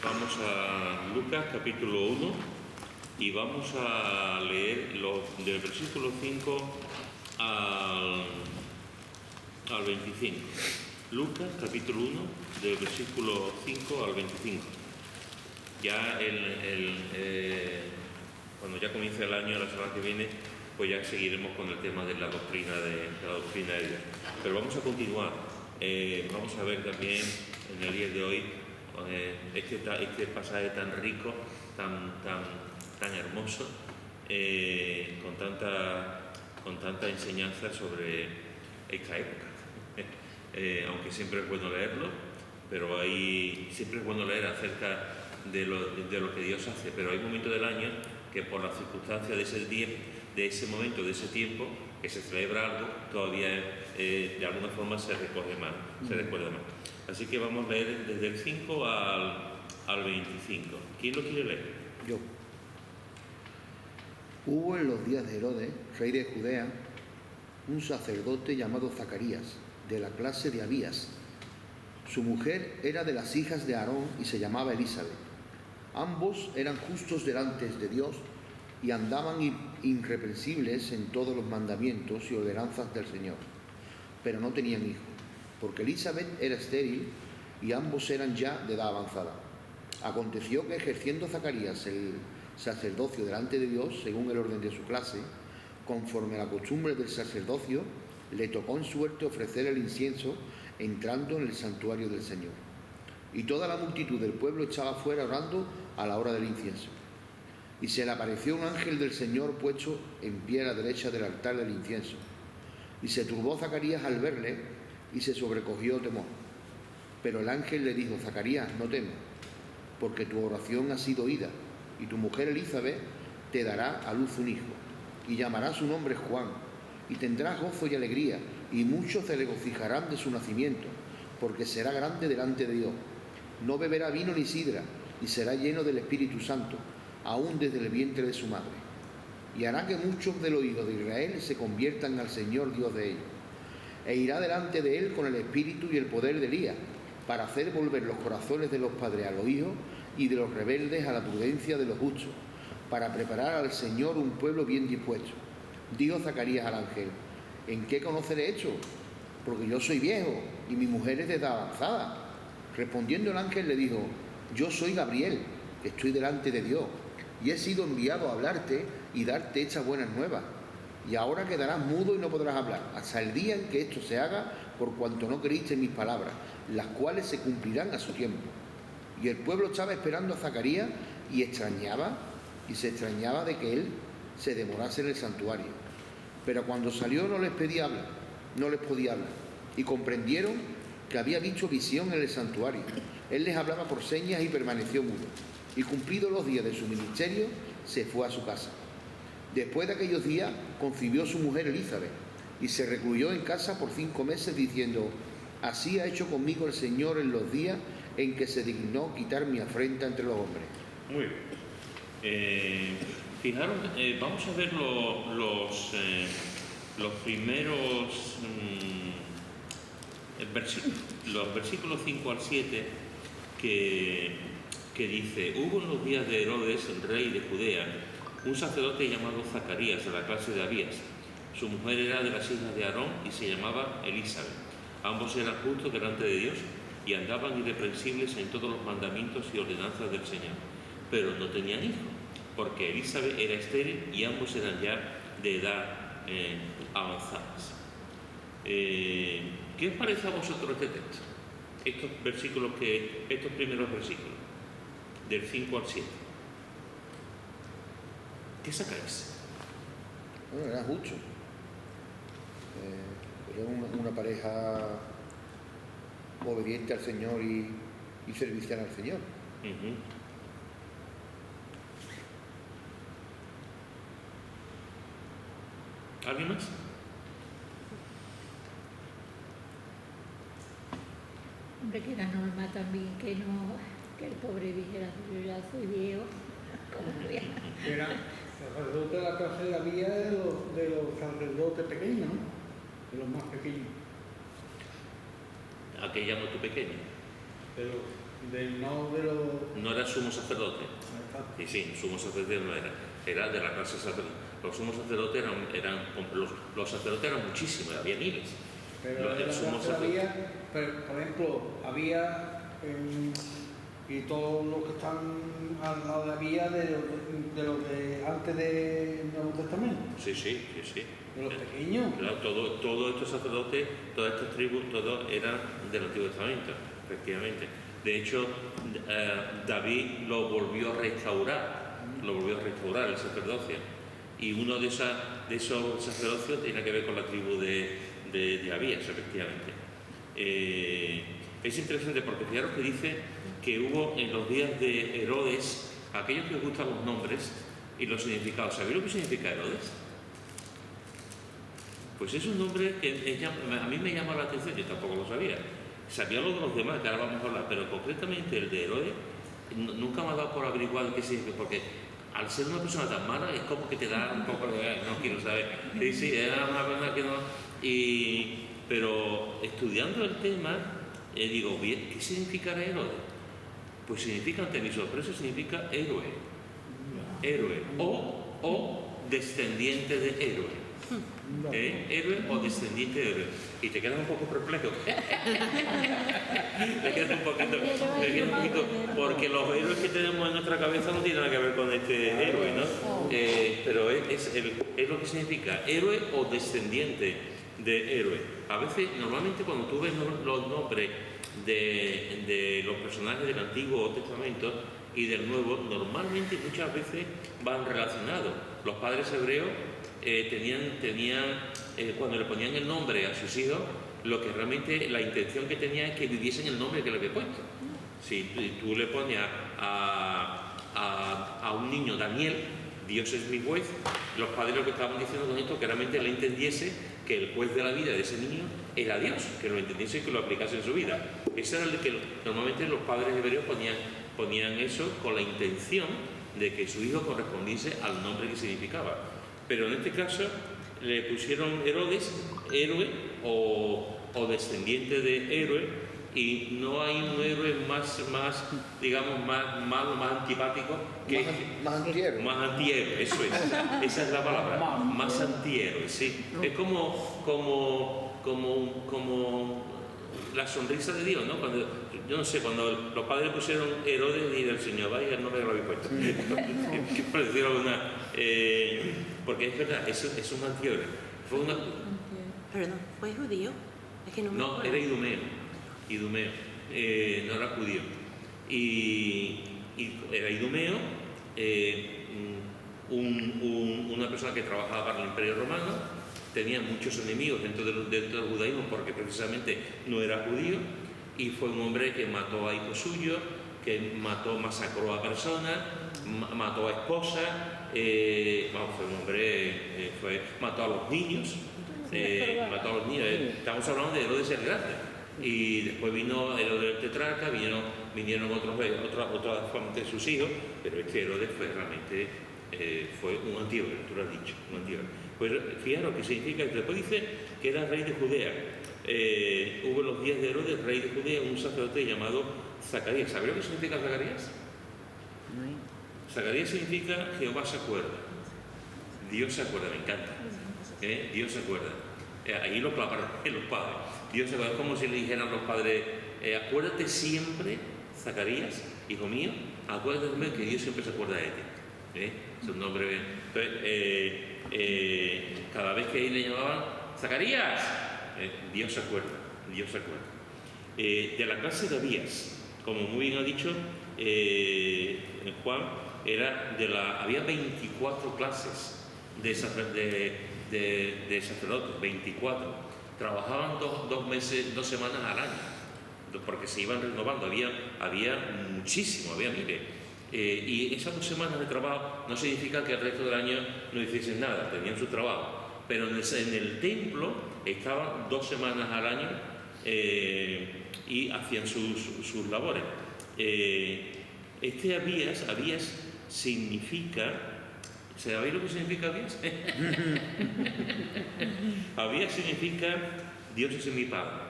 Vamos a Lucas capítulo 1 y vamos a leer del versículo 5 al 25. Lucas capítulo 1 del versículo 5 al 25. Ya cuando ya comience el año, la semana que viene, pues ya seguiremos con el tema de la doctrina de Dios. Pero vamos a continuar. Vamos a ver también en el día de hoy este pasaje tan rico, tan hermoso, con tanta enseñanza sobre esta época. Aunque siempre es bueno leerlo, pero siempre es bueno leer acerca de lo que Dios hace, pero hay momentos del año que por las circunstancias de ese día, de ese momento, de ese tiempo, que se celebra algo, todavía de alguna forma se recuerda más. Así que vamos a leer desde el 5 al 25. ¿Quién lo quiere leer? Yo. Hubo en los días de Herodes, rey de Judea, un sacerdote llamado Zacarías, de la clase de Abías. Su mujer era de las hijas de Aarón y se llamaba Elizabeth. Ambos eran justos delante de Dios y andaban irreprensibles en todos los mandamientos y ordenanzas del Señor, pero no tenían hijo, porque Elizabeth era estéril y ambos eran ya de edad avanzada. Aconteció que ejerciendo Zacarías el sacerdocio delante de Dios, según el orden de su clase, conforme a la costumbre del sacerdocio, le tocó en suerte ofrecer el incienso entrando en el santuario del Señor. Y toda la multitud del pueblo estaba fuera orando a la hora del incienso. Y se le apareció un ángel del Señor puesto en pie a la derecha del altar del incienso. Y se turbó Zacarías al verle y se sobrecogió de temor. Pero el ángel le dijo: Zacarías, no temas, porque tu oración ha sido oída, y tu mujer Elizabeth te dará a luz un hijo, y llamará su nombre Juan, y tendrás gozo y alegría, y muchos se regocijarán de su nacimiento, porque será grande delante de Dios. No beberá vino ni sidra, y será lleno del Espíritu Santo, aún desde el vientre de su madre. Y hará que muchos de los hijos de Israel se conviertan al Señor Dios de ellos. E irá delante de él con el espíritu y el poder de Elías, para hacer volver los corazones de los padres a los hijos y de los rebeldes a la prudencia de los justos, para preparar al Señor un pueblo bien dispuesto. Dijo Zacarías al ángel: ¿en qué conoceré esto? Porque yo soy viejo y mi mujer es de edad avanzada. Respondiendo el ángel le dijo: yo soy Gabriel, que estoy delante de Dios, y he sido enviado a hablarte y darte estas buenas nuevas. Y ahora quedarás mudo y no podrás hablar, hasta el día en que esto se haga, por cuanto no creíste en mis palabras, las cuales se cumplirán a su tiempo. Y el pueblo estaba esperando a Zacarías y se extrañaba de que él se demorase en el santuario. Pero cuando salió no les podía hablar, y comprendieron que había visto visión en el santuario. Él les hablaba por señas y permaneció mudo. Y cumplidos los días de su ministerio, se fue a su casa. Después de aquellos días, concibió su mujer Elizabeth, y se recluyó en casa por 5 meses, diciendo: así ha hecho conmigo el Señor en los días en que se dignó quitar mi afrenta entre los hombres. Muy bien. Fijaros, vamos a ver los primeros los versículos 5 al 7, que dice: hubo en los días de Herodes, el rey de Judea, un sacerdote llamado Zacarías, de la clase de Abías. Su mujer era de las hijas de Aarón y se llamaba Elizabeth. Ambos eran justos delante de Dios y andaban irreprensibles en todos los mandamientos y ordenanzas del Señor. Pero no tenían hijos, porque Elizabeth era estéril y ambos eran ya de edad avanzadas. ¿Qué os parece a vosotros este texto? Estos primeros versículos, del 5 al 7. ¿Qué sacáis? Bueno, era justo. Era una pareja obediente al Señor y servicial al Señor. Uh-huh. ¿Alguien más? Hombre, que era normal también que el pobre dijera: yo ya soy viejo. Era sacerdote de la clase de la vía de los sacerdotes pequeños, ¿no? De los más pequeños. ¿A qué llamas tú pequeño? Pero no de los... No era sumo sacerdote. Y sí, sumo sacerdote no era. Era de la clase sacerdote. Los sumos sacerdotes los sacerdotes eran muchísimos, había miles. Pero El sumo había, por ejemplo, había y todos los que están al lado de había de los de antes del Nuevo Testamento. Sí. De los pequeños. Claro, todos estos sacerdotes, todas estas tribus, todos eran del Antiguo Testamento, efectivamente. De hecho, David lo volvió a restaurar el sacerdocio. Y uno de esos sacerdocios tiene que ver con la tribu de Abías, efectivamente. Es interesante porque fijaros que dice que hubo en los días de Herodes, aquellos que os gustan los nombres y los significados. ¿Sabéis lo que significa Herodes? Pues es un nombre que a mí me llama la atención, yo tampoco lo sabía. Sabía lo de los demás, que ahora vamos a hablar, pero concretamente el de Herodes nunca me ha dado por averiguar qué significa, porque al ser una persona tan mala es como que te da un poco de... no quiero saber. Sí, era una persona que no... Pero estudiando el tema, digo, bien, ¿qué significará Herodes? Pues significa, ante mi sorpresa, significa héroe. Héroe. O descendiente de héroe. Héroe o descendiente de héroe. Y te quedas un poco perplejo. Te quedas un poquito, porque los héroes que tenemos en nuestra cabeza no tienen nada que ver con este héroe, ¿no? Pero es lo que significa héroe o descendiente de héroe. A veces, normalmente cuando tú ves los nombres de los personajes del Antiguo Testamento y del Nuevo, normalmente muchas veces van relacionados. Los padres hebreos tenían cuando le ponían el nombre a sus hijos, lo que realmente la intención que tenían es que viviesen el nombre que le había puesto. Si tú le pones a un niño Daniel, Dios es mi juez, los padres lo que estaban diciendo con esto, que realmente le entendiese que el juez de la vida de ese niño era Dios, que lo entendiese y que lo aplicase en su vida. Ese era el que normalmente los padres hebreos ponían eso con la intención de que su hijo correspondiese al nombre que significaba. Pero en este caso le pusieron Herodes, héroe o descendiente de héroe, y no hay un héroe más digamos, más malo, más antipático que... Más antihéroe. Más antihéroe, eso es. Esa es la palabra. Más antihéroe, sí. Es como la sonrisa de Dios, ¿no? Yo no sé, cuando los padres pusieron Herodes y del Señor, vaya, no me lo había puesto. Por decirlo alguna... porque es verdad, es un antihéroe. Perdón, ¿fue judío? Es que no era idumeo, no era judío. Y era idumeo, una persona que trabajaba para el Imperio Romano, tenía muchos enemigos dentro del judaísmo porque precisamente no era judío, y fue un hombre que mató a hijos suyos, que masacró a personas, mató a esposas, fue un hombre, mató a los niños, estamos hablando de Herodes el Grande. Y después vino Herodes el Tetrarca, vinieron otras de sus hijos, pero este Herodes fue un antihéroe, tú lo has dicho, un antihéroe. Pues fijaros que significa, después dice que era rey de Judea. Hubo en los días de Herodes, rey de Judea, un sacerdote llamado Zacarías. ¿Sabéis lo que significa Zacarías? Zacarías significa Jehová se acuerda. Dios se acuerda, me encanta. Dios se acuerda. Ahí lo clavaron los padres. Dios se acuerda, es como si le dijeran los padres, acuérdate siempre, Zacarías, hijo mío, acuérdate que Dios siempre se acuerda de ti. Es un nombre. Entonces, cada vez que ahí le llamaban Zacarías, Dios se acuerda. De la clase de Abías, como muy bien ha dicho Juan, había 24 clases de sacerdotes, 24. Trabajaban dos semanas al año, porque se iban renovando, había muchísimo, había miles. Y esas 2 semanas de trabajo no significa que el resto del año no hiciesen nada, tenían su trabajo. Pero en el templo estaban 2 semanas al año y hacían sus labores. Este Abías significa... ¿Sabéis lo que significa Abías? Abías significa Dios es mi Padre.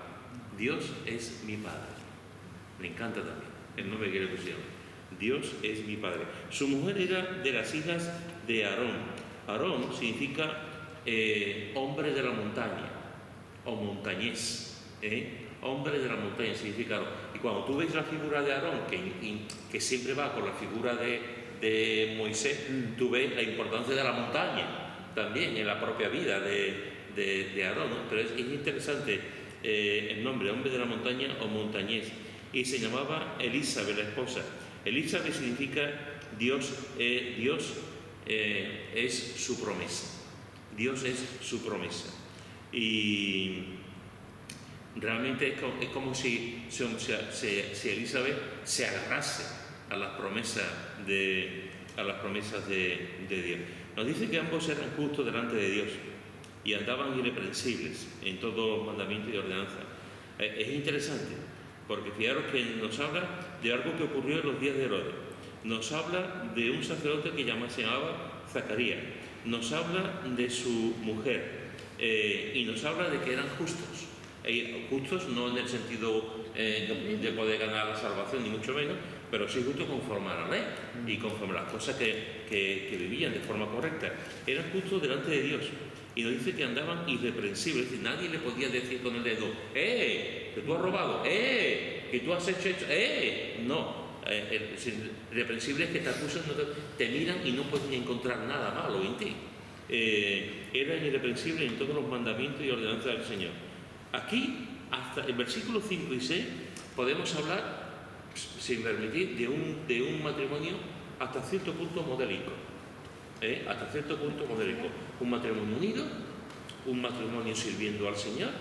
Dios es mi Padre. Me encanta también. el nombre que le pusieron. Dios es mi Padre. Su mujer era de las hijas de Aarón. Aarón significa hombre de la montaña o montañés. Hombre de la montaña significa Aarón. Y cuando tú ves la figura de Aarón, que siempre va con la figura de Moisés, tú ves la importancia de la montaña también en la propia vida de Aarón, ¿no? Pero es interesante el nombre, hombre de la montaña o montañés. Y se llamaba Elizabeth, la esposa. Elizabeth significa Dios es su promesa. Dios es su promesa. Y realmente es como si Elizabeth se agarrase a las promesas de Dios. Nos dice que ambos eran justos delante de Dios y andaban irreprensibles en todos los mandamientos y ordenanzas. Es interesante, porque fijaros que nos habla de algo que ocurrió en los días de Herodes. Nos habla de un sacerdote que se llamaba Zacarías. Nos habla de su mujer y nos habla de que eran justos. Justos no en el sentido de poder ganar la salvación, ni mucho menos, pero sí justos conforme a la ley y conforme a las cosas que vivían de forma correcta. Eran justos delante de Dios. Y nos dice que andaban irreprensibles, es decir, nadie le podía decir con el dedo, que tú has robado, que tú has hecho esto, no. Irreprensibles es que te acusan, te miran y no pueden encontrar nada malo en ti. Eran irreprensibles en todos los mandamientos y ordenanzas del Señor. Aquí, hasta el versículo 5 y 6, podemos hablar, sin permitir, de un matrimonio hasta cierto punto modélico. Hasta cierto punto modélico. Un matrimonio unido, un matrimonio sirviendo al Señor,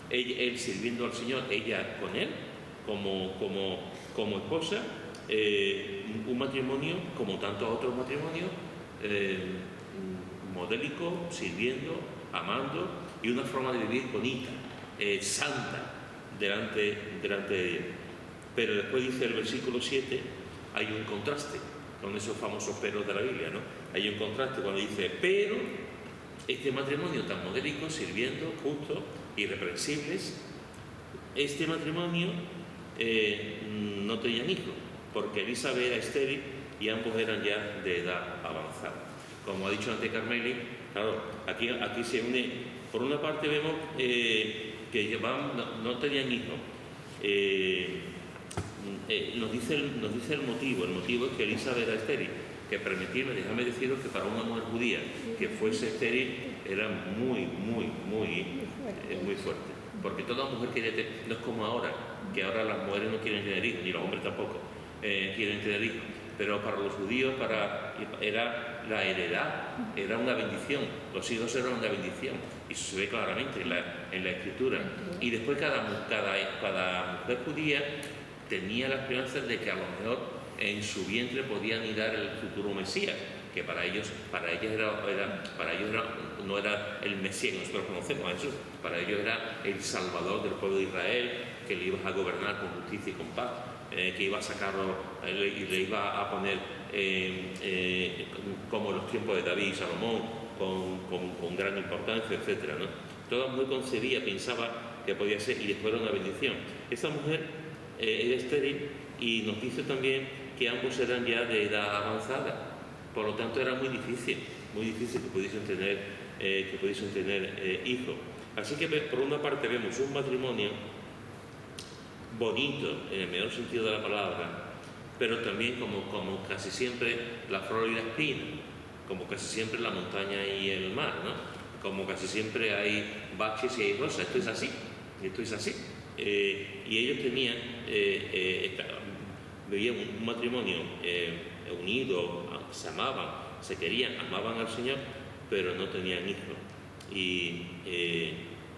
él sirviendo al Señor, ella con él, como esposa, un matrimonio, como tantos otros matrimonios, modélico, sirviendo, amando, y una forma de vivir bonita, santa, delante de Dios. Pero después dice el versículo 7, hay un contraste con esos famosos peros de la Biblia, ¿no? Hay un contraste cuando dice, pero este matrimonio tan modélico, sirviendo, justo, irreprensibles, este matrimonio no tenían hijos, porque Elizabeth era estéril y ambos eran ya de edad avanzada. Como ha dicho antes Carmeli, claro, aquí se une, por una parte vemos que no tenían hijos. Nos dice el motivo es que Elizabeth era estéril, que déjame deciros que para una mujer judía que fuese estéril era muy fuerte, porque toda mujer quería tener, no es como ahora, que ahora las mujeres no quieren tener hijos, ni los hombres tampoco quieren tener hijos, pero para los judíos era la heredad, era una bendición, los hijos eran una bendición, y eso se ve claramente en la escritura. Y después cada mujer judía tenía las esperanzas de que a lo mejor en su vientre podía anidar el futuro Mesías, que para ellos no era el Mesías que nosotros conocemos a Jesús, para ellos era el Salvador del pueblo de Israel, que le iba a gobernar con justicia y con paz, que iba a sacarlo y le iba a poner como en los tiempos de David y Salomón, con gran importancia, etc., ¿no? Toda mujer concebía, pensaba que podía ser, y después era una bendición. Esta mujer era estéril y nos dice también que ambos eran ya de edad avanzada, por lo tanto era muy difícil que pudiesen tener hijos. Así que por una parte vemos un matrimonio bonito en el mejor sentido de la palabra, pero también como casi siempre la flor y la espina, como casi siempre la montaña y el mar, ¿no? Como casi siempre hay baches y hay rosas. Esto es así. Y ellos vivían un matrimonio unido, se amaban, se querían, amaban al Señor, pero no tenían hijos y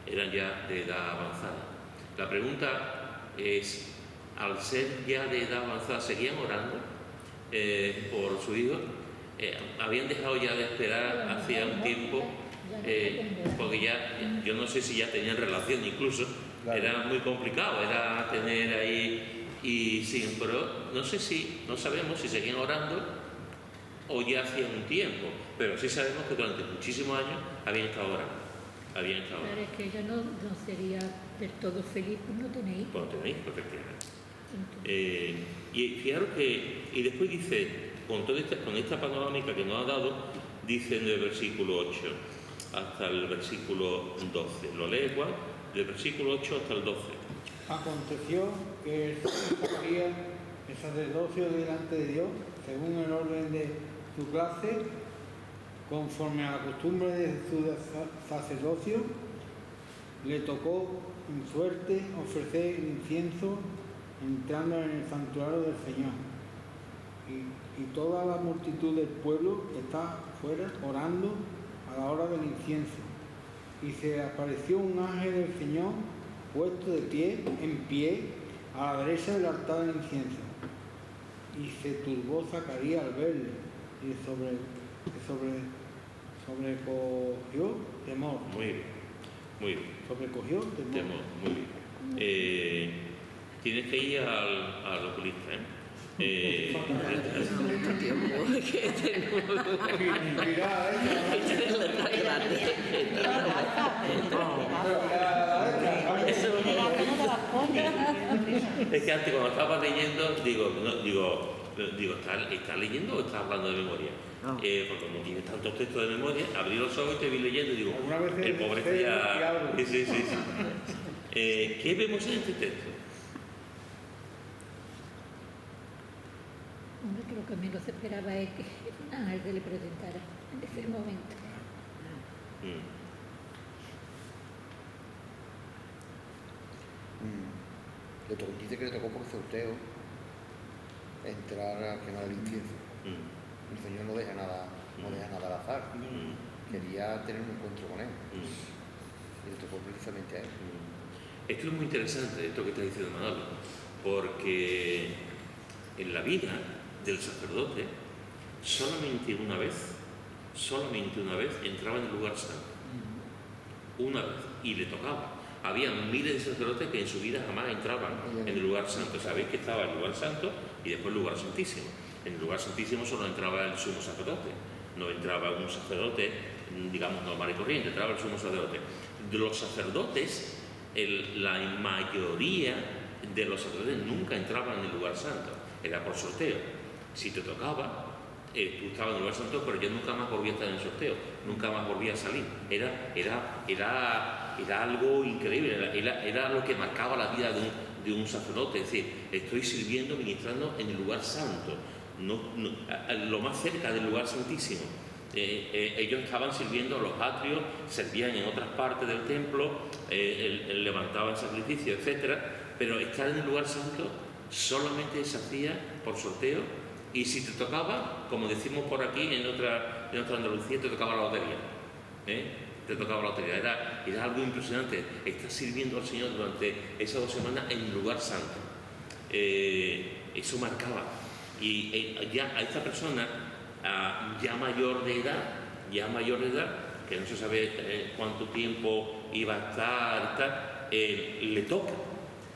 eran ya de edad avanzada. La pregunta es, al ser ya de edad avanzada, ¿seguían orando por su hijo? ¿Habían dejado ya de esperar hacía un tiempo? Porque ya, yo no sé si ya tenían relación incluso, claro. Era muy complicado, era tener ahí, pero no sabemos si seguían orando o ya hacían un tiempo, pero sí sabemos que durante muchísimos años habían estado orando. Claro, es que ella no sería del todo feliz por no tener hijos. Por no tener hijos, efectivamente. Y fijaros que, y después dice, con esta panorámica que nos ha dado, dice en el versículo 8 hasta el versículo 12. Lo leo igual, del versículo 8 hasta el 12. Aconteció que Zacarías, el sacerdocio delante de Dios, según el orden de su clase, conforme a la costumbre de su sacerdocio, le tocó en suerte ofrecer incienso entrando en el santuario del Señor. Y toda la multitud del pueblo está fuera orando a la hora del incienso. Y se apareció un ángel del Señor puesto en pie, a la derecha del altar del incienso. Y se turbó Zacarías al verle, y sobrecogió temor. Muy bien, muy bien. Sobrecogió temor. Temor, muy bien. Tienes que ir al oculista, ¿eh? Es que antes cuando estaba leyendo, digo, ¿está leyendo o está hablando de memoria? Porque como tienes tantos textos de memoria, abrí los ojos y te vi leyendo y digo, el pobre está ya... Sí. ¿Qué vemos en este texto? Hombre, que lo que menos esperaba es que un ángel se le presentara en ese momento. Dice que le tocó por sorteo entrar a quemar el incienso. El Señor no deja nada al azar. Quería tener un encuentro con él. Y le tocó precisamente a él. Esto es muy interesante, esto que está diciendo Manolo, porque en la vida del sacerdote solamente una vez entraba en el lugar santo. Una vez, y le tocaba. Había miles de sacerdotes que en su vida jamás entraban en el lugar santo. Sabéis que estaba el lugar santo y después el lugar santísimo. En el lugar santísimo solo entraba el sumo sacerdote. No entraba un sacerdote, digamos, normal y corriente, entraba el sumo sacerdote. De los sacerdotes, la mayoría de los sacerdotes nunca entraban en el lugar santo. Era por sorteo. Si te tocaba, tú estabas en el lugar santo, pero ya nunca más volvías a estar en el sorteo, nunca más volvías a salir. Era algo increíble, era lo que marcaba la vida de un sacerdote. Es decir, estoy sirviendo, ministrando en el lugar santo, lo más cerca del lugar santísimo. Ellos estaban sirviendo a los atrios, servían en otras partes del templo, levantaban sacrificios, etc. Pero estar en el lugar santo solamente se hacía por sorteo, y si te tocaba, como decimos por aquí en otra Andalucía, te tocaba la lotería. Te tocaba la lotería. Era algo impresionante. Estás sirviendo al Señor durante esas 2 semanas en el lugar santo. Eso marcaba. Y ya a esta persona, ya mayor de edad, que no se sabe cuánto tiempo iba a estar y tal,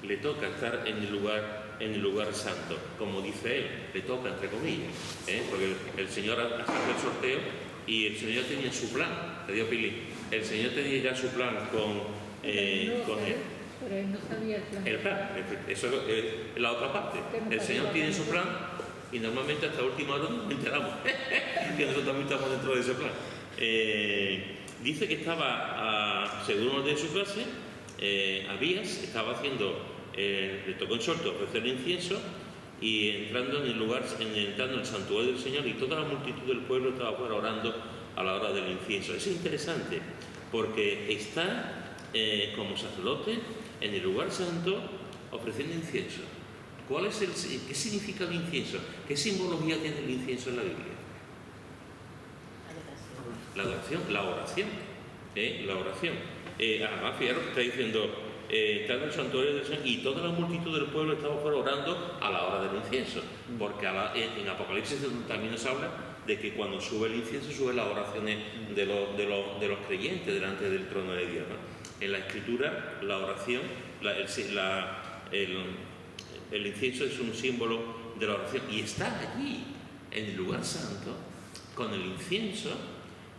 le toca estar en el lugar santo, como dice él, le toca entre comillas, porque el Señor hace el sorteo y el Señor tenía su plan, le dio Pili, el Señor tenía ya su plan con él. Pero él no sabía el plan. El plan, eso es la otra parte. El Señor tiene su plan y normalmente hasta última hora nos enteramos que nosotros también estamos dentro de ese plan. Dice que estaba, según uno de su clase, Abías estaba haciendo, le tocó en sorteo ofrecer el incienso y entrando entrando en el santuario del Señor, y toda la multitud del pueblo estaba fuera orando a la hora del incienso. Es interesante porque está como sacerdote en el lugar santo ofreciendo incienso. ¿Qué significa el incienso? ¿Qué simbología tiene el incienso en la Biblia? La adoración, la oración. La oración. Además, fijaros que está diciendo, está en el santuario del Señor y toda la multitud del pueblo estaba fuera orando a la hora del incienso. Porque en Apocalipsis también nos habla de que cuando sube el incienso, suben las oraciones de los creyentes delante del trono de Dios, ¿no? En la Escritura, la oración, el incienso es un símbolo de la oración, y está allí, en el lugar santo, con el incienso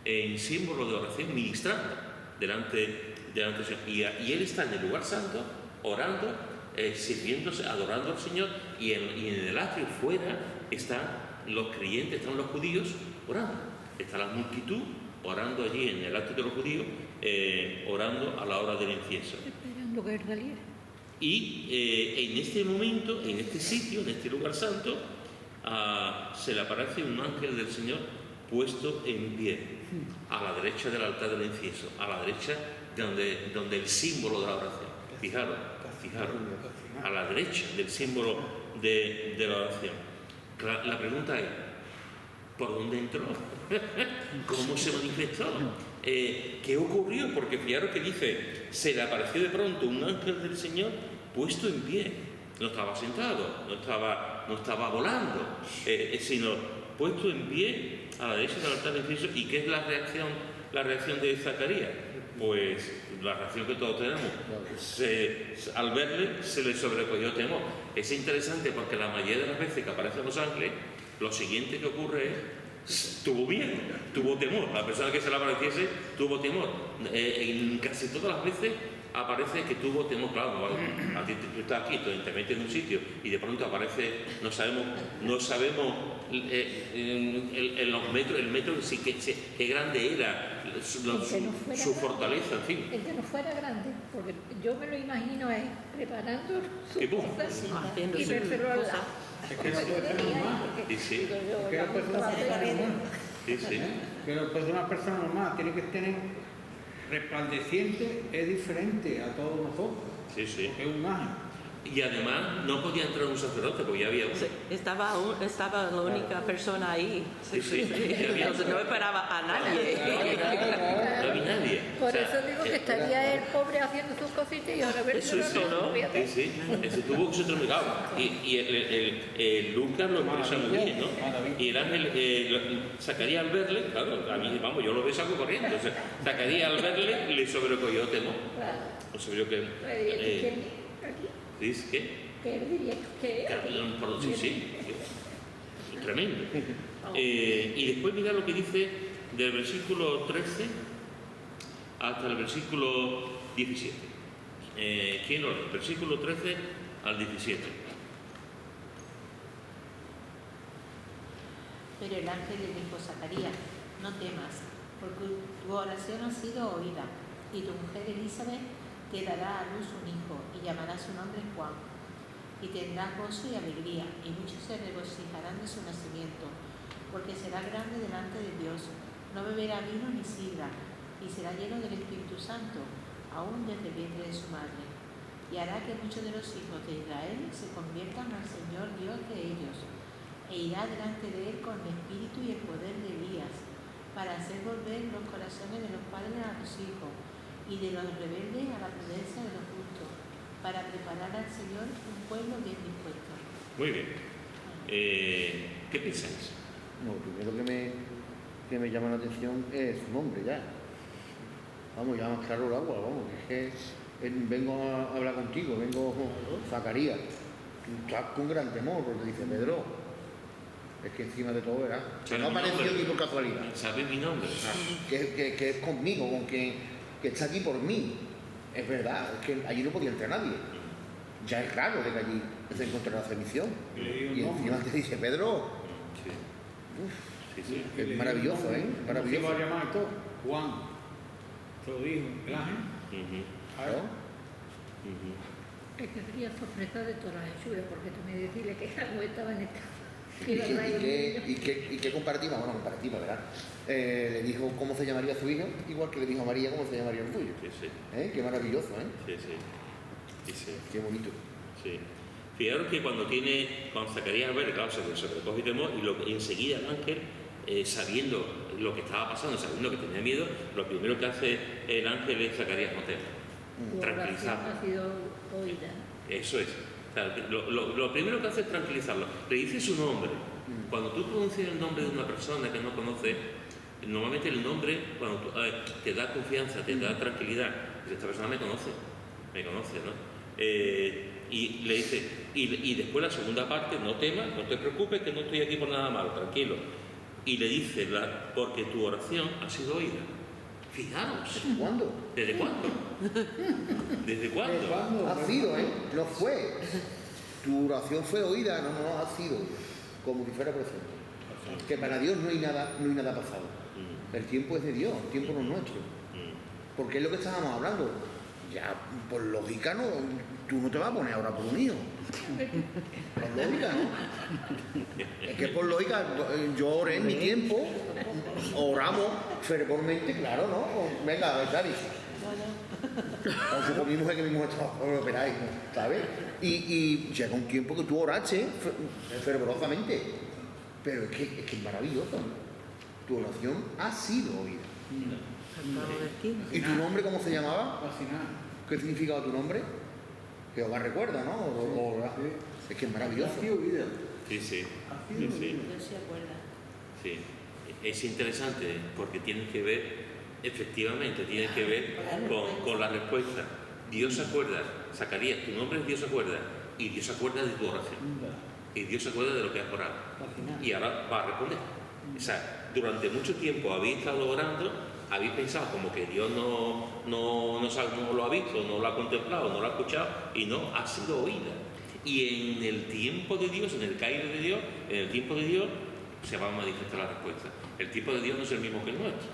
en símbolo de oración, ministrando delante del Señor. Y él está en el lugar santo, orando sirviéndose, adorando al Señor, y en el atrio fuera están los creyentes, están los judíos orando. Está la multitud orando allí en el atrio de los judíos, orando a la hora del incienso. Esperando que él saliera. Y en este momento, en este sitio, en este lugar santo, se le aparece un ángel del Señor puesto en pie, a la derecha del altar del incienso, a la derecha donde el símbolo de la oración. Fijaros, a la derecha del símbolo de la oración. La pregunta es, ¿por dónde entró? ¿Cómo se manifestó? ¿Qué ocurrió? Porque fijaros que dice, se le apareció de pronto un ángel del Señor puesto en pie. No estaba sentado, no estaba volando, sino puesto en pie a la derecha del altar del incienso. ¿Y qué es la reacción de Zacarías? Pues la reacción que todos tenemos. Al verle se le sobrecogió temor. Es interesante porque la mayoría de las veces que aparecen los ángeles, lo siguiente que ocurre es tuvo miedo, tuvo temor. La persona que se le apareciese tuvo temor. En casi todas las veces aparece que tuvo temor. Claro, a ti tú estás aquí, te metes en un sitio y de pronto aparece, no sabemos en los metros, el metro sí qué grande era, su fortaleza, en fin. El que no fuera grande, porque yo me lo imagino es preparando su cosas haciendo y su vérselo al cosa. lado. Es que no puede ser normal. Sí. Digo yo, Es que la no puede ser otra una vez, persona normal. Sí. Pero pues una persona normal tiene que tener resplandeciente, es diferente a todos nosotros. Sí. Es un ángel. Y además no podía entrar un sacerdote porque ya había uno. Sí, estaba la única persona ahí. Sí, ya había Entonces no esperaba a nadie. No había nadie. Por O sea, eso digo que estaría el pobre haciendo sus cositas y ahora Eso vérselo es, ¿no? fíjate. Sí. Ese tuvo que ser tremendado. Y el Lucas lo expresa muy bien, ¿no? Y el ángel, Zacarías al verle, claro, a mí, vamos, yo lo veo y salgo corriendo. O sea, Zacarías al verle le sobrecogió temor. Claro. O sea, yo que... ¿Dices qué? ¿Qué diría que Sí. Tremendo. Y después mira lo que dice del versículo 13 hasta el versículo 17. ¿Quién lo lee? Versículo 13 al 17. Pero el ángel le dijo: Zacarías, no temas, porque tu oración ha sido oída, y tu mujer Elizabeth te dará a luz un hijo, y llamará su nombre Juan. Y tendrás gozo y alegría, y muchos se regocijarán de su nacimiento, porque será grande delante de Dios. No beberá vino ni sidra, y será lleno del Espíritu Santo, aún desde el vientre de su madre. Y hará que muchos de los hijos de Israel se conviertan al Señor Dios de ellos, e irá delante de él con el espíritu y el poder de Elías, para hacer volver los corazones de los padres a los hijos, y de los rebeldes a la prudencia de los justos, para preparar al Señor un pueblo bien dispuesto. Muy bien. ¿Qué pensáis? No, lo primero que me llama la atención es su nombre ya. Vamos, ya más claro el agua, vamos, es que vengo a hablar contigo, vengo Zacarías. Tú estás con gran temor, porque dice Pedro. Es que encima de todo, ¿verdad? No apareció aquí por casualidad. ¿Sabes mi nombre? Que es conmigo, con que está aquí por mí. Es verdad, es que allí no podía entrar nadie. Ya es raro de que allí se encontrara la misión. Y encima te dice Pedro. Sí. Es maravilloso, ¿eh? Maravilloso. ¿Cómo se va a llamar esto? Juan. Se lo dijo el ángel. Claro. Es que sería sorpresa de todas las hechuras, porque tú me decías que algo estaba en esta. ¿Y qué comparativa? Bueno, comparativa, ¿verdad? Le dijo cómo se llamaría su hijo, igual que le dijo a María cómo se llamaría el tuyo. Sí. Qué maravilloso, ¿eh? Sí. Qué bonito. Sí. Fijaros que cuando Zacarías al ver, claro, se recoge temor y enseguida el ángel, sabiendo lo que estaba pasando, sabiendo que tenía miedo, lo primero que hace el ángel es Zacarías no temas, tranquilizarlo. Ha sido oída. Eso es. O sea, lo primero que hace es tranquilizarlo. Le dice su nombre. Cuando tú pronuncias el nombre de una persona que no conoces, normalmente el nombre, cuando te da confianza, te da tranquilidad, esta persona me conoce, ¿no? Y le dice, y después la segunda parte, no temas, no te preocupes, que no estoy aquí por nada malo, tranquilo. Y le dice, porque tu oración ha sido oída. Fijaros. ¿Desde cuándo? ¿Desde cuándo? ¿Desde cuándo? ¿De cuándo? Ha sido, ¿eh? No fue. Tu oración fue oída, no, ha sido. Como si fuera presente. Que para Dios no hay nada pasado. El tiempo es de Dios, el tiempo no es nuestro. Porque es lo que estábamos hablando. Ya, por lógica, no, tú no te vas a poner ahora por un hijo. Por lógica, ¿no? Es que por lógica, yo oré en mi tiempo, oramos fervormente, claro, ¿no? Venga, Dani. Con mi mujer que mismo estaba operáis, ¿sabes? Y llega un tiempo que tú oraste fervorosamente. Pero es que es maravilloso. Tu oración ha sido oída. ¿Y tu nombre cómo se llamaba? Fascinante. ¿Qué significaba tu nombre? Jehová recuerda, ¿no? Es que es maravilloso. Ha sido vida. Sí, sí. Ha sido Sí, sí. vida. Dios se acuerda. Sí. Es interesante porque tiene que ver, efectivamente, tiene que ver con la respuesta. Dios se acuerda, Zacarías, tu nombre es Dios se acuerda, y Dios se acuerda de tu oración. Y Dios se acuerda de lo que has orado. Y ahora va a responder. O sea, durante mucho tiempo habéis estado orando, habéis pensado como que Dios no lo ha visto, no lo ha contemplado, no lo ha escuchado, y no, ha sido oída. Y en el tiempo de Dios, en el cairo de Dios, en el tiempo de Dios, se va a manifestar la respuesta. El tiempo de Dios no es el mismo que el nuestro.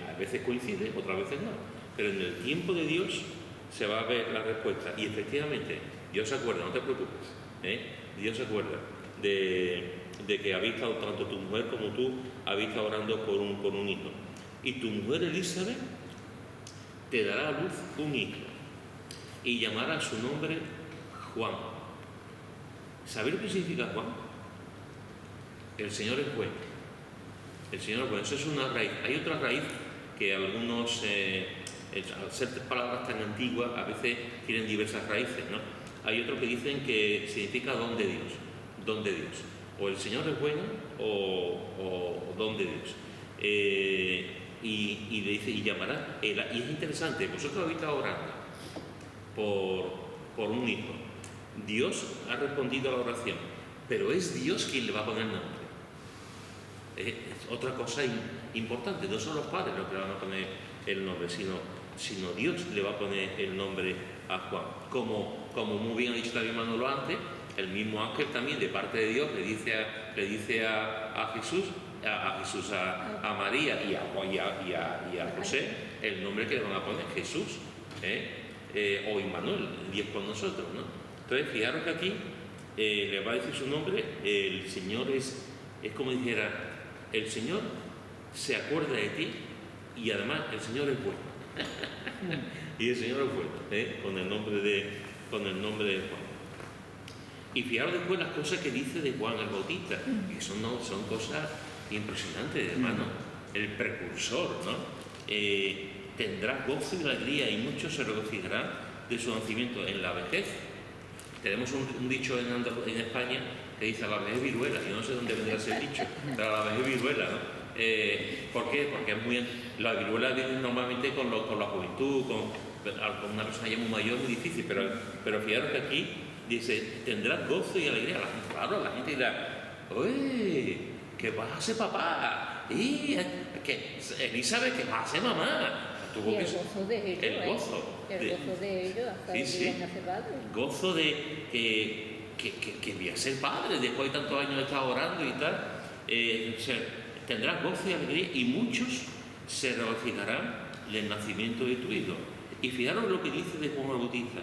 A veces coincide, otras veces no. Pero en el tiempo de Dios se va a ver la respuesta. Y efectivamente, Dios se acuerda, no te preocupes. Dios se acuerda de que habéis estado, tanto tu mujer como tú, habéis estado orando por un hijo. Y tu mujer Elizabeth te dará a luz un hijo y llamará su nombre Juan. ¿Sabéis lo que significa Juan? El Señor es bueno. El Señor es bueno. Eso es una raíz. Hay otra raíz que algunos, al ser palabras tan antiguas, a veces tienen diversas raíces, ¿no? Hay otros que dicen que significa don de Dios. Don de Dios. O el Señor es bueno o don de Dios. Y le dice, y llamará. Y es interesante, vosotros habéis estado orando por un hijo. Dios ha respondido a la oración, pero es Dios quien le va a poner nombre. Es otra cosa importante, no son los padres los que le van a poner el nombre, sino Dios le va a poner el nombre a Juan. Como muy bien ha dicho también Manolo antes, el mismo ángel también de parte de Dios le dice a Jesús, a María y a José el nombre que le van a poner, Jesús, o Immanuel, Dios con nosotros, ¿no? Entonces, fijaros que aquí le va a decir su nombre, el Señor es como dijera, el Señor se acuerda de ti y además el Señor es bueno. Y el Señor es bueno, con el nombre de Juan. Y fijaros después las cosas que dice de Juan el Bautista, que son cosas impresionantes, hermano. El precursor, ¿no? Tendrá gozo y alegría y muchos se regocijarán de su nacimiento en la vejez. Tenemos un dicho en España que dice la vejez viruela. Yo no sé dónde vendrá ese dicho, pero la vejez viruela, ¿no? ¿Por qué? Porque la viruela viene normalmente con la juventud, con una persona ya muy mayor, muy difícil, pero fijaros que aquí dice, tendrás gozo y alegría. Claro, la gente dirá, ¡uy! ¿Qué vas a ser papá? Y que Elizabeth, ¿qué vas a ser mamá? Y el gozo de ellos. El gozo de ellos hasta el día de nacer padre. Gozo de que voy a ser padre después de tantos años de estar orando y tal. Tendrás gozo y alegría y muchos se regocijarán del nacimiento de tu hijo. Y fijaros lo que dice de Juan el Bautista,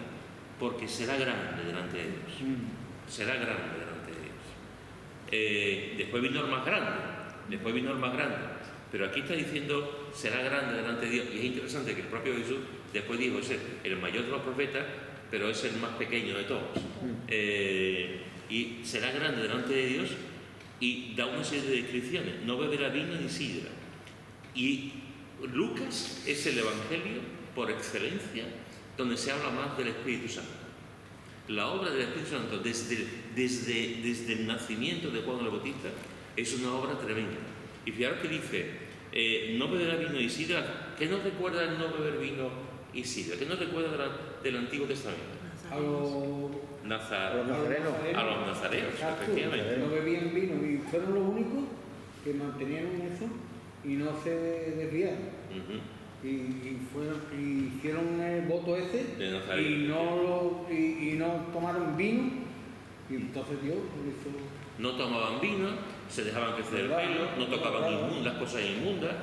porque será grande delante de Dios. Será grande delante de Dios. Después vino el más grande. Pero aquí está diciendo, será grande delante de Dios. Y es interesante que el propio Jesús después dijo, es el mayor de los profetas, pero es el más pequeño de todos. Y será grande delante de Dios y da una serie de descripciones. No beberá vino ni sidra. Y Lucas es el evangelio por excelencia donde se habla más del Espíritu Santo. La obra del Espíritu Santo desde el nacimiento de Juan el Bautista es una obra tremenda. Y fijaros que dice, no beberá vino y sidra. ¿Qué nos recuerda el no beber vino y sidra? ¿Qué nos recuerda del Antiguo Testamento? A los nazarenos. A los nazarenos, efectivamente. No bebían vino y fueron los únicos que mantenían eso. y no se desviaron. Y hicieron el voto ese De Nazaret. y no tomaron vino, y entonces Dios por eso. No tomaban vino, se dejaban crecer el ¿Verdad? pelo, no tocaban ¿Verdad? las cosas inmundas,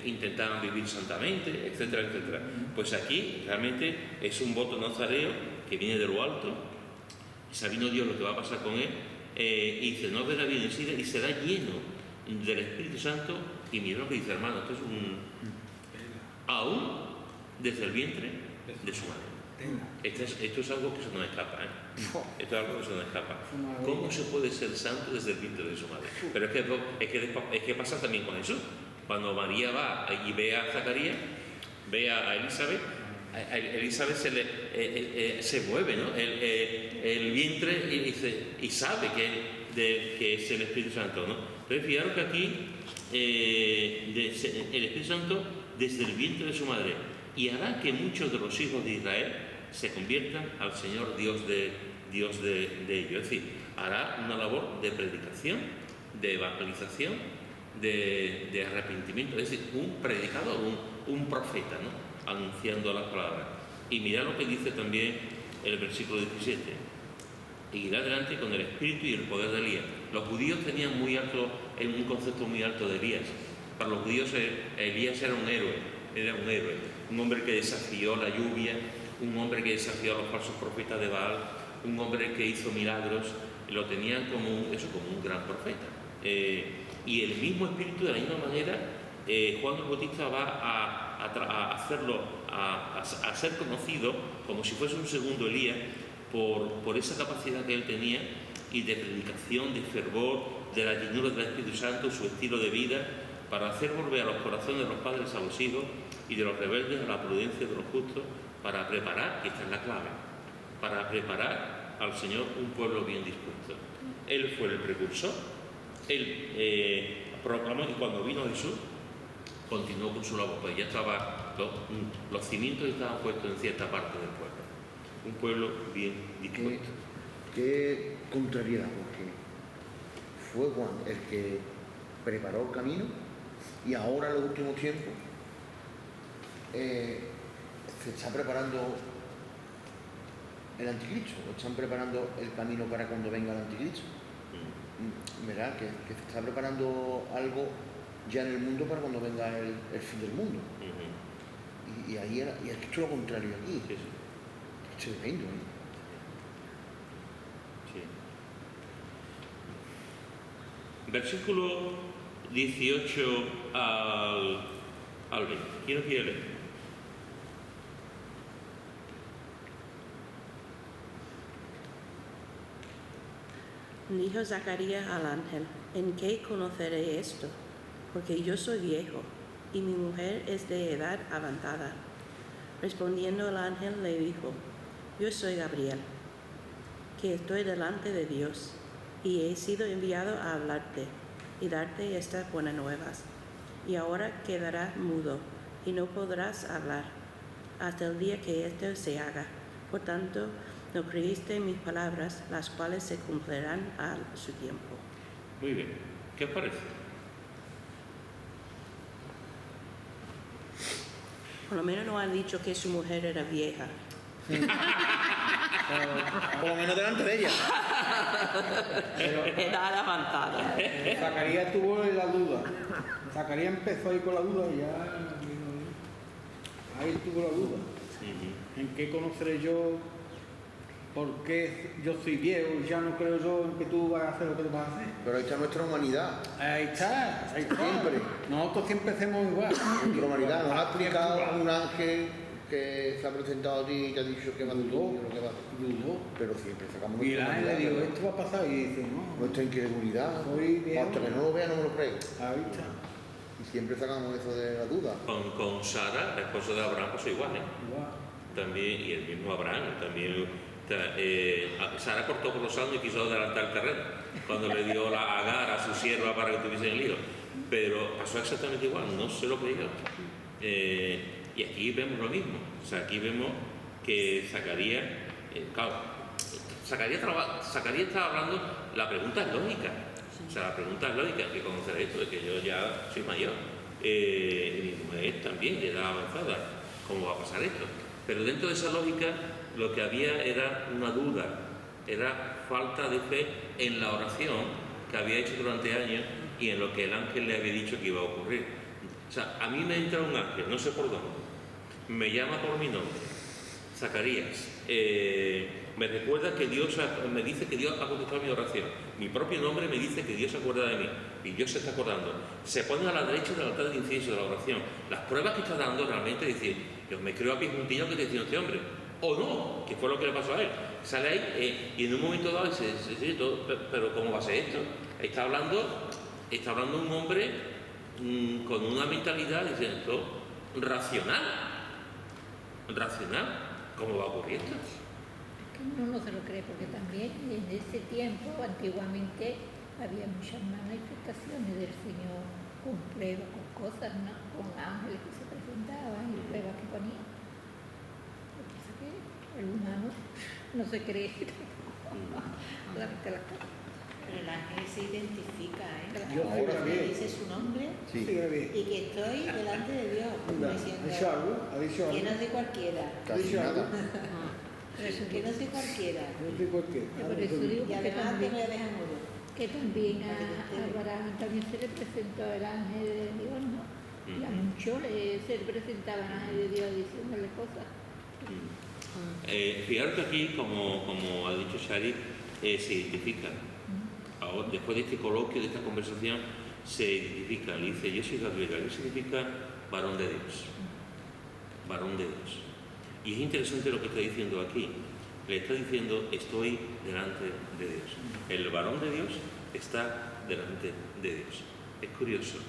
intentaban vivir santamente, etcétera, etcétera. Pues aquí realmente es un voto nazareo que viene de lo alto, sabiendo Dios lo que va a pasar con él, y dice, no verá bien enseguida, y será lleno del Espíritu Santo, y mira lo que dice, hermano, esto es aún desde el vientre de su madre. Esto es algo que se nos escapa, ¿eh? Esto es algo que se nos escapa. ¿Cómo se puede ser santo desde el vientre de su madre? Pero es que pasa también con Jesús. Cuando María va y ve a Zacarías, ve a Elizabeth, a Elizabeth se mueve, ¿no? El vientre y sabe que es el Espíritu Santo, ¿no? Entonces, fijaros que aquí el Espíritu Santo desde el vientre de su madre, y hará que muchos de los hijos de Israel se conviertan al Señor Dios de ellos. Es decir, hará una labor de predicación, de evangelización, de arrepentimiento, es decir, un predicador, un profeta, ¿no? Anunciando las palabras. Y mirad lo que dice también el versículo 17. Y irá adelante con el espíritu y el poder de Elías. Los judíos tenían un concepto muy alto de Elías. Para los judíos Elías era un héroe, un hombre que desafió la lluvia, un hombre que desafió a los falsos profetas de Baal, un hombre que hizo milagros, lo tenían como un gran profeta. Y el mismo espíritu, de la misma manera, Juan el Bautista va a hacerlo, a ser conocido como si fuese un segundo Elías, por esa capacidad que él tenía, y de predicación, de fervor, de la llenura del Espíritu Santo, su estilo de vida, para hacer volver a los corazones de los padres a los hijos y de los rebeldes a la prudencia de los justos, para preparar, y esta es la clave, para preparar al Señor un pueblo bien dispuesto. Él fue el precursor, él proclamó, y cuando vino Jesús, continuó con su labor, pues ya estaba, los cimientos estaban puestos en cierta parte del pueblo. Un pueblo bien dispuesto. Qué contrariedad, porque fue Juan el que preparó el camino, y ahora en los últimos tiempos se está preparando el anticristo, o están preparando el camino para cuando venga el anticristo. ¿Verdad? Que se está preparando algo ya en el mundo para cuando venga el fin del mundo. Y ahí y es esto lo contrario aquí. Sí, sí. Es tremendo, ¿eh? Sí. Versículo 18 al 20. ¿Quién lo quiere leer? Dijo Zacarías al ángel, ¿en qué conoceré esto? Porque yo soy viejo y mi mujer es de edad avanzada. Respondiendo el ángel le dijo, yo soy Gabriel, que estoy delante de Dios, y he sido enviado a hablarte y darte estas buenas nuevas. Y ahora quedarás mudo y no podrás hablar hasta el día que esto se haga. Por tanto, no creíste en mis palabras, las cuales se cumplirán a su tiempo. Muy bien. ¿Qué os parece? Por lo menos no han dicho que su mujer era vieja. Por lo menos delante de ella. Edad avanzada. Zacarías tuvo la duda. Zacarías empezó ahí con la duda y ya ahí tuvo la duda. ¿En qué conoceré yo? ¿Por qué yo soy viejo y ya no creo yo en que tú vas a hacer lo que tú vas a hacer? Pero ahí está nuestra humanidad. Ahí está. Siempre. Nosotros siempre hacemos igual. Nuestra humanidad nos ha explicado un ángel que se ha presentado a ti y te ha dicho que va a hacer lo que va a hacer. Dudó. Pero siempre sacamos Y el nuestra ángel le humanidad, dijo, ¿verdad? esto va a pasar. Y dice, no. Nuestra incredulidad. Soy viejo. Hasta que no lo vea no me lo creo. Ahí está. Y siempre sacamos eso de la duda. Con Sara, la esposa de Abraham, pues igual, ¿eh? Igual. También, y el mismo Abraham, también. Sara cortó por los años y quiso adelantar el terreno cuando le dio la Agar a su sierva para que tuviese el hijo. Pero pasó exactamente igual, no se lo creyó. Y aquí vemos lo mismo. O sea, aquí vemos que Zacarías, claro, Zacarías estaba hablando, la pregunta es lógica. O sea, la pregunta es lógica, hay que conocer esto, de que yo ya soy mayor. Mi mujer también, de edad avanzada. ¿Cómo va a pasar esto? Pero dentro de esa lógica, lo que había era una duda, era falta de fe en la oración que había hecho durante años y en lo que el ángel le había dicho que iba a ocurrir. O sea, a mí me entra un ángel, no sé por dónde, me llama por mi nombre, Zacarías, me recuerda que Dios, me dice que Dios ha contestado mi oración, mi propio nombre me dice que Dios se acuerda de mí y Dios se está acordando, se pone a la derecha del altar de incienso de la oración. Las pruebas que está dando realmente es decir, yo me creo a pie juntillo que te decía este hombre, o no, que fue lo que le pasó a él. Sale ahí y en un momento dado dice, sí, pero ¿cómo va a ser esto? Está hablando un hombre con una mentalidad diciendo racional, ¿cómo va a ocurrir esto? Es que uno no se lo cree, porque también en ese tiempo, antiguamente, había muchas manifestaciones del Señor con pruebas, con cosas, ¿no? Con ángeles que se presentaban y pruebas que ponían. Lo que pasa es que el humano no se cree solamente las cosas. Pero el ángel se identifica, Yo soy Ahora Le Gabriel. dice su nombre Sí. Sí, Gabriel. y que estoy delante de Dios, Anda, diciendo ¿ha dicho algo? ¿Ha dicho que algo? no soy cualquiera, Casi nada. que no soy cualquiera. No sé por qué. Por eso digo Y que además que también, me dejan mudo. que también a Abraham también se le presentó el ángel de Dios, ¿no? Y a muchos se le presentaba el ángel de Dios diciéndole cosas. Fijaros que aquí, como ha dicho Shari, se identifica. Ahora, después de este coloquio, de esta conversación, se identifica. Le dice, yo soy Gabriel. Gabriel significa varón de Dios. Varón de Dios. Y es interesante lo que está diciendo aquí. Le está diciendo, estoy delante de Dios. El varón de Dios está delante de Dios. Es curioso.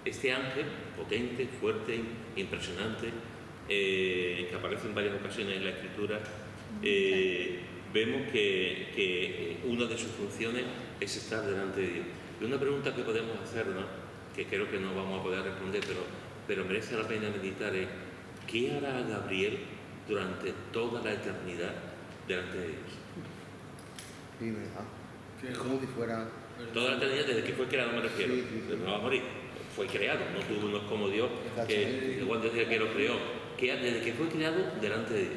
Este ángel, potente, fuerte, impresionante, que aparece en varias ocasiones en la Escritura, vemos que una de sus funciones es estar delante de Dios. Y una pregunta que podemos hacernos, que creo que no vamos a poder responder, pero merece la pena meditar, es ¿qué hará Gabriel durante toda la eternidad delante de Dios? Sí, ¿verdad? Es como si fuera... Toda la eternidad desde que fue creado, me refiero. Sí, sí, sí. No va a morir. Fue creado, no es como Dios, que cuando decía que lo creó, desde que fue creado delante de Dios.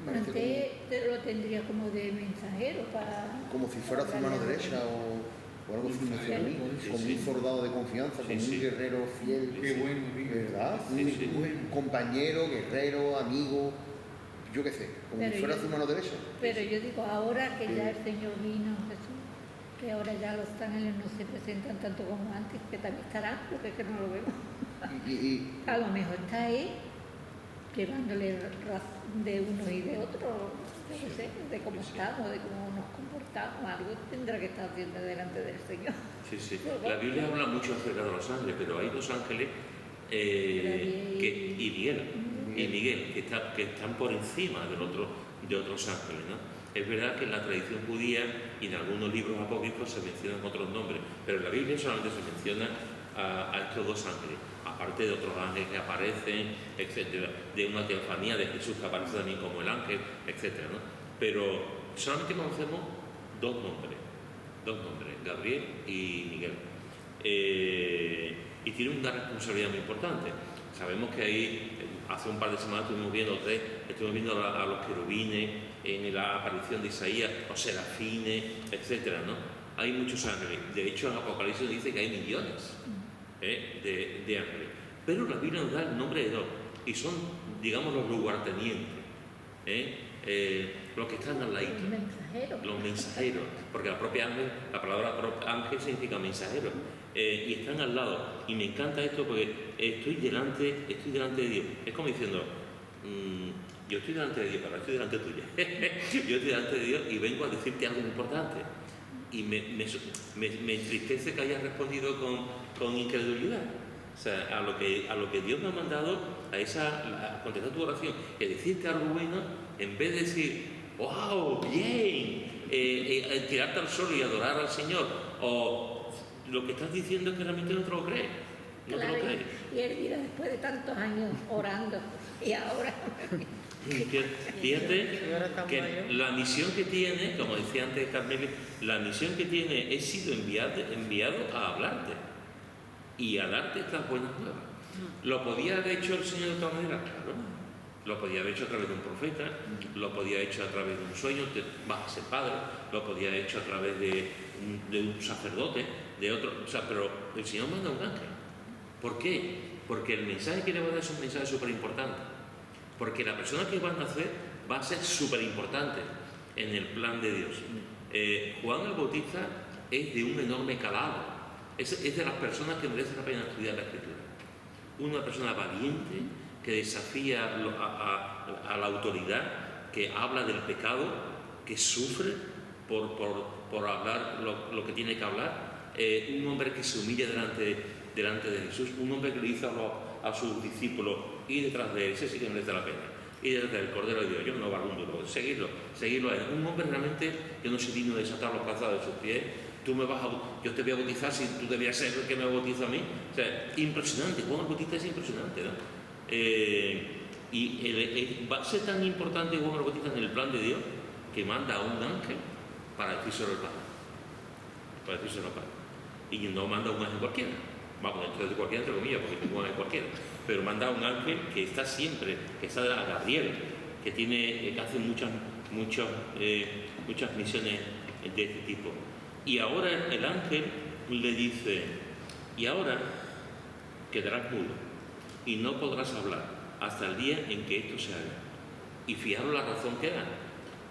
Parece Antes lo tendría como de mensajero para... como si fuera su mano derecha o algo así, no sé, como Sí, sí. un soldado de confianza, Sí, como sí. un guerrero fiel. Qué bueno, amigo. ¿Verdad? Sí, sí. Un compañero, guerrero, amigo, yo qué sé, como Pero si fuera yo- su mano derecha. Pero yo digo, ahora que Sí. ya el Señor vino, Jesús, que ahora ya los ángeles no se presentan tanto como antes, que también estarán, porque es que no lo vemos. Y A lo mejor está ahí, llevándole de uno y de otro, yo qué sé, de cómo estamos, de cómo nos comportamos, algo tendrá que estar haciendo delante del Señor. Sí, sí. La Biblia habla mucho acerca de los ángeles, pero hay dos ángeles y Miguel, que están por encima de otros ángeles, ¿no? Es verdad que en la tradición judía y en algunos libros apócrifos se mencionan otros nombres, pero en la Biblia solamente se menciona a estos dos ángeles, aparte de otros ángeles que aparecen, etcétera, de una teofanía de Jesús que aparece también como el ángel, etcétera, ¿no? Pero solamente conocemos dos nombres, Gabriel y Miguel. Y tienen una responsabilidad muy importante. Sabemos que ahí, hace un par de semanas estuvimos viendo a los querubines en la aparición de Isaías, los serafines, etcétera, ¿no? Hay muchos ángeles. De hecho, en Apocalipsis dice que hay millones de ángeles. Pero la Biblia nos da el nombre de dos, y son, digamos, los lugartenientes, los que están al ladito. Los mensajeros, porque la palabra ángel significa mensajero, y están al lado. Y me encanta esto porque estoy delante de Dios. Es como diciendo, yo estoy delante de Dios, pero estoy delante tuya. Yo estoy delante de Dios y vengo a decirte algo importante. Y me entristece que hayas respondido con incredulidad. O sea, a lo que Dios me ha mandado, a contestar tu oración, y a decirte algo bueno, en vez de decir, ¡wow! ¡Bien! Tirarte al suelo y adorar al Señor. O lo que estás diciendo es que realmente no te lo crees. No te Claro, lo crees. y él mira después de tantos años orando, y ahora Fíjate que la misión que tiene, como decía antes Carmeli, la misión que tiene es sido enviado a hablarte y a darte estas buenas nuevas. ¿Lo podía haber hecho el Señor de otra manera? Claro. Lo podía haber hecho a través de un profeta, lo podía haber hecho a través de un sueño, te vas a ser padre, lo podía haber hecho a través de un sacerdote, de otro, o sea, pero el Señor manda un ángel. ¿Por qué? Porque el mensaje que le va a dar es un mensaje súper importante. Porque la persona que va a nacer va a ser súper importante en el plan de Dios. Juan el Bautista es de un enorme calado. Es de las personas que merece la pena estudiar la Escritura. Una persona valiente que desafía a la autoridad, que habla del pecado, que sufre por hablar lo que tiene que hablar. Un hombre que se humilla delante de Jesús. Un hombre que le dice a sus discípulos: y detrás de él, ese sí que merece la pena. Y detrás del Cordero de Dios, yo no valgo un duro, seguirlo a él. Un hombre realmente que no se digno de desatar los calzados de sus pies. Yo te voy a bautizar si tú debías ser el que me bautiza a mí. O sea, impresionante. Juan el Bautista es impresionante, ¿no? Va a ser tan importante Juan el Bautista en el plan de Dios que manda a un ángel para decírselo al Padre. Y no manda a un ángel cualquiera. Vamos, dentro de cualquiera, entre comillas, porque no es cualquiera. Pero manda a un ángel que está siempre, que está a Gabriel, que hace muchas misiones de este tipo. Y ahora el ángel le dice: y ahora quedarás mudo y no podrás hablar hasta el día en que esto se haga. Y fijaros la razón que da: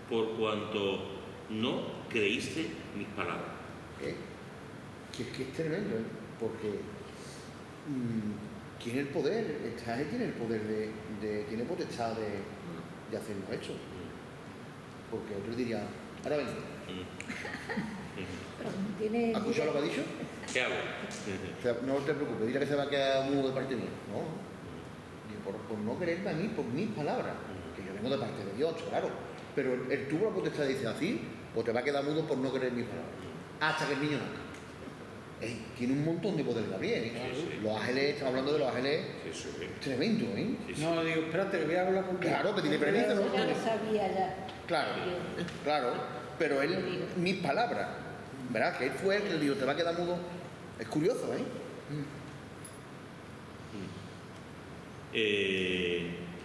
por cuanto no creíste mis palabras. Que es tremendo, ¿eh? Porque tiene el poder, tiene el poder tiene potestad de hacernos esto. Porque otro diría: ahora ven. ¿Has escuchado lo que ha dicho? ¿Qué hago? O sea, no te preocupes, dile que se va a quedar mudo de parte mía. No. Digo, por no creerme a mí, por mis palabras, que yo vengo de parte de Dios, claro. Pero el tuvo la potestad dice así, pues te va a quedar mudo por no creer mis palabras. Hasta que el niño nazca. Tiene un montón de poder Gabriel, ¿eh? Sí. Los ángeles, estamos hablando de los ángeles, Sí. tremendo, ¿eh? Sí. No, digo, espérate, que voy a hablar contigo. Claro, que tiene permiso, ¿no? Ya lo sabía ya. Claro, pero él, mis palabras, ¿verdad? Que él fue el que le dijo: te va a quedar mudo. Es curioso, ¿eh?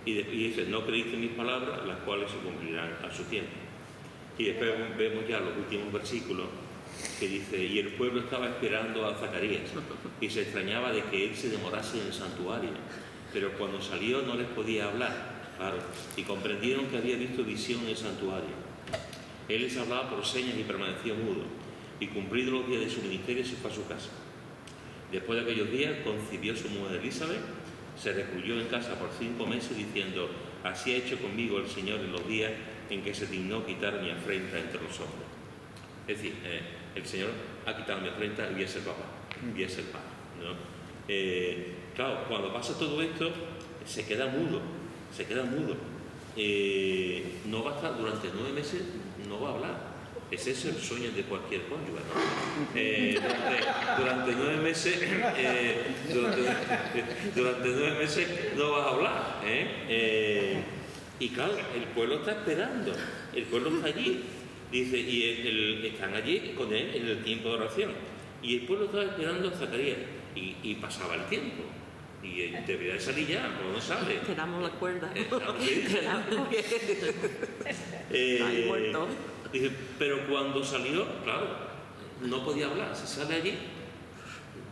Y dice: no creíste mis palabras, las cuales se cumplirán a su tiempo. Y después vemos ya los últimos versículos que dice: y el pueblo estaba esperando a Zacarías y se extrañaba de que él se demorase en el santuario, pero cuando salió no les podía hablar, claro, y comprendieron que había visto visión en el santuario. Él les hablaba por señas y permaneció mudo, y cumplidos los días de su ministerio se fue a su casa. Después de aquellos días concibió su mujer Elizabeth, se recluyó en casa por 5 meses diciendo: así ha hecho conmigo el Señor en los días en que se dignó quitar mi afrenta entre los hombres. Es decir, el Señor ha quitado mi afrenta y voy a ser papá, voy a ser padre, ¿no? Claro, cuando pasa todo esto, se queda mudo. No va a estar durante 9 meses, no va a hablar. Ese es el sueño de cualquier cónyuge, ¿no? Durante 9 meses, durante 9 meses no vas a hablar, y claro, el pueblo está esperando, el pueblo está allí. Dice, y están allí con él en el tiempo de oración. Y el pueblo estaba esperando a Zacarías. Y pasaba el tiempo. Y debería de salir ya, pero no sale. Te damos la cuerda. Ahí muerto. Dice, pero cuando salió, claro, no podía hablar. Se sale allí,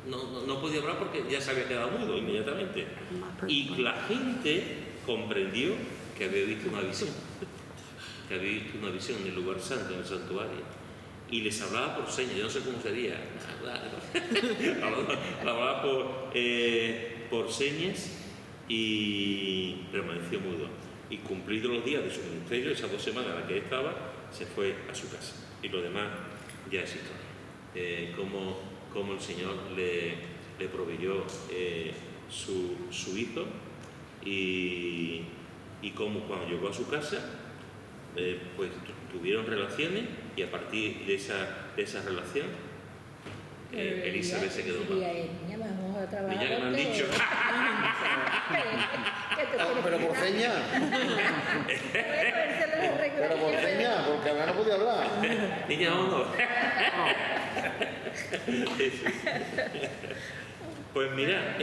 no podía hablar porque ya se había quedado mudo inmediatamente. Y la gente comprendió que había visto una visión. Que había visto una visión en el lugar santo, en el santuario, y les hablaba por señas. Yo no sé cómo sería, hablaba por señas, y permaneció mudo. Y cumplidos los días de su ministerio, esas 2 semanas en las que estaba, se fue a su casa. Y lo demás ya es historia. Cómo el Señor le proveyó su hijo, y cómo cuando llegó a su casa, pues tuvieron relaciones, y a partir de esa relación Elizabeth se quedó mal. Niña, vamos a trabajar. Niña, que me han dicho. Pero por seña. Pero por seña, porque ahora no podía hablar. Niña, vámonos. Pues mira,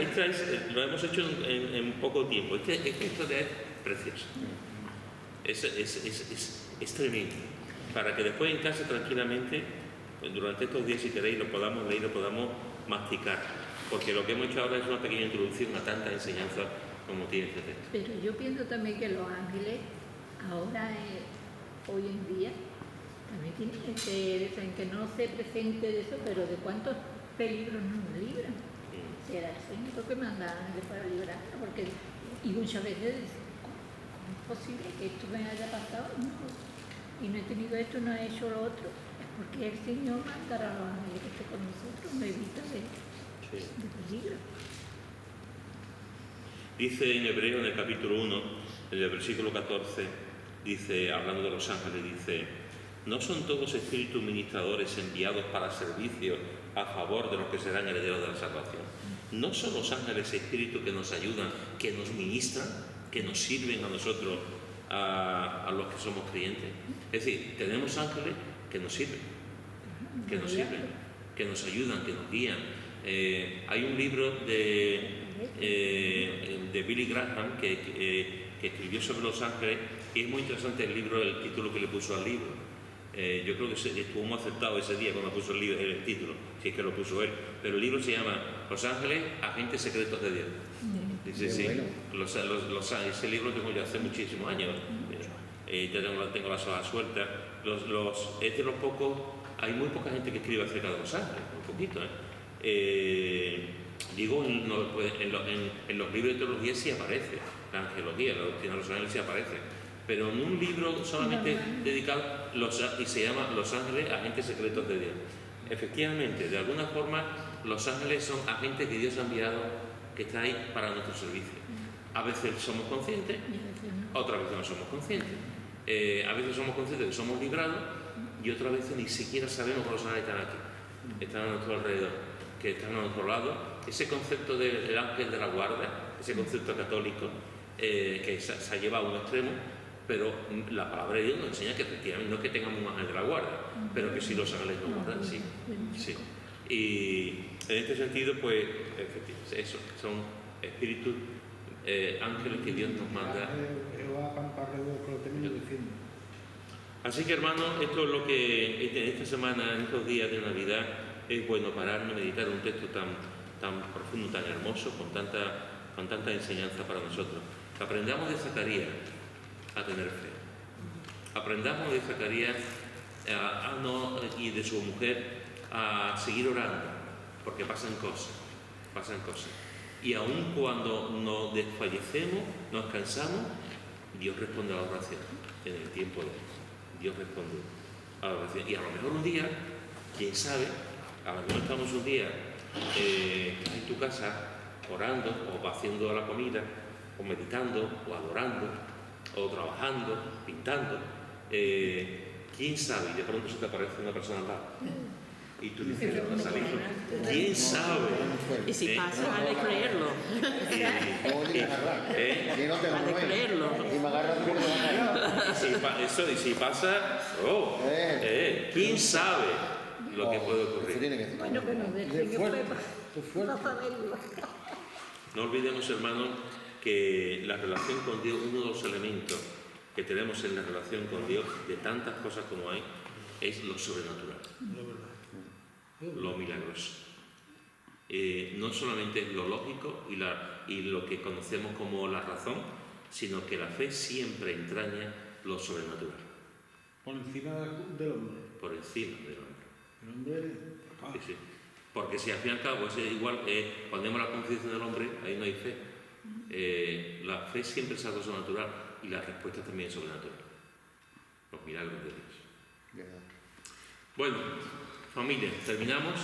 lo hemos hecho en poco tiempo. Esta historia es preciosa. Es tremendo. Para que después en casa tranquilamente, durante estos días si queréis, lo podamos leer, lo podamos masticar. Porque lo que hemos hecho ahora es una pequeña introducción a tanta enseñanza como tiene este texto. Pero yo pienso también que los ángeles, ahora, hoy en día, también tienen que no se presente de eso, pero de cuántos peligros nos libran. Será el Señor que manda ángeles para librarnos, porque y muchas veces, ¿cómo es posible que esto me haya pasado? No, y no he tenido esto, no he hecho lo otro. Es porque el Señor mandará a los ángeles que estén con nosotros, me evita de peligro. Dice en Hebreo, en el capítulo 1, en el versículo 14, dice, hablando de los ángeles, dice: ¿no son todos espíritus ministradores enviados para servicio a favor de los que serán herederos de la salvación? ¿No son los ángeles espíritus que nos ayudan, que nos ministran, que nos sirven a nosotros, a los que somos creyentes? Es decir, tenemos ángeles que nos sirven, que nos ayudan, que nos guían. Hay un libro de Billy Graham que escribió sobre los ángeles, y es muy interesante el libro, el título que le puso al libro. Yo creo que estuvo muy aceptado ese día cuando puso el título, si es que lo puso él. Pero el libro se llama Los ángeles, agentes secretos de Dios. Dice, sí, bueno. Ese libro lo tengo yo hace muchísimos años. Ya tengo las hojas sueltas. Es de los pocos, hay muy poca gente que escribe acerca de los ángeles, muy poquito. Digo, en los libros de teología sí aparece la angelología, la doctrina de los ángeles sí aparece. Pero en un libro solamente dedicado, y se llama Los ángeles, agentes secretos de Dios. Efectivamente, de alguna forma, los ángeles son agentes que Dios ha enviado, que están ahí para nuestro servicio. A veces somos conscientes, otras veces no somos conscientes. A veces somos conscientes de que somos librados, y otras veces ni siquiera sabemos que los ángeles están aquí, están a nuestro alrededor, que están a nuestro lado. Ese concepto del ángel de la guarda, ese concepto católico que se ha llevado a un extremo, pero la palabra de Dios nos enseña que efectivamente no es que tengamos un ángel de la guarda, pero que sí los ángeles nos guardan, sí. Y en este sentido, pues, efectivamente, eso, son espíritus, ángeles que Dios nos manda. Así que, hermanos, esto es lo que en esta semana, en estos días de Navidad, es bueno pararnos, meditar un texto tan profundo, tan hermoso, con tanta enseñanza para nosotros. Que aprendamos de Zacarías a tener fe. Aprendamos de Zacarías y de su mujer a seguir orando, porque pasan cosas. Y aun cuando nos desfallecemos, nos cansamos, Dios responde a la oración en el tiempo de Dios. Dios responde a la oración. Y a lo mejor un día, quién sabe, a lo mejor estamos un día en tu casa orando, o haciendo la comida, o meditando, o adorando, o trabajando, pintando, quién sabe, y de pronto se te aparece una persona al lado y tú dices, ¿dónde has salido? ¿Quién sabe? Y si pasa, hay que creerlo. Hay que creerlo. Y me agarra y si pasa, ¿quién sabe lo que puede ocurrir? Bueno, que nos dejen No olvidemos, hermanos, que la relación con Dios, uno de los elementos que tenemos en la relación con Dios, de tantas cosas como hay, es lo sobrenatural, lo milagroso. No solamente es lo lógico y lo que conocemos como la razón, sino que la fe siempre entraña lo sobrenatural. Por encima del hombre. Por encima del hombre. El hombre... Sí. Porque si al fin y al cabo es igual, ponemos la confianza del hombre, ahí no hay fe. La fe siempre es algo sobrenatural y la respuesta también es sobrenatural. Los milagros de Dios. Bueno, familia, terminamos.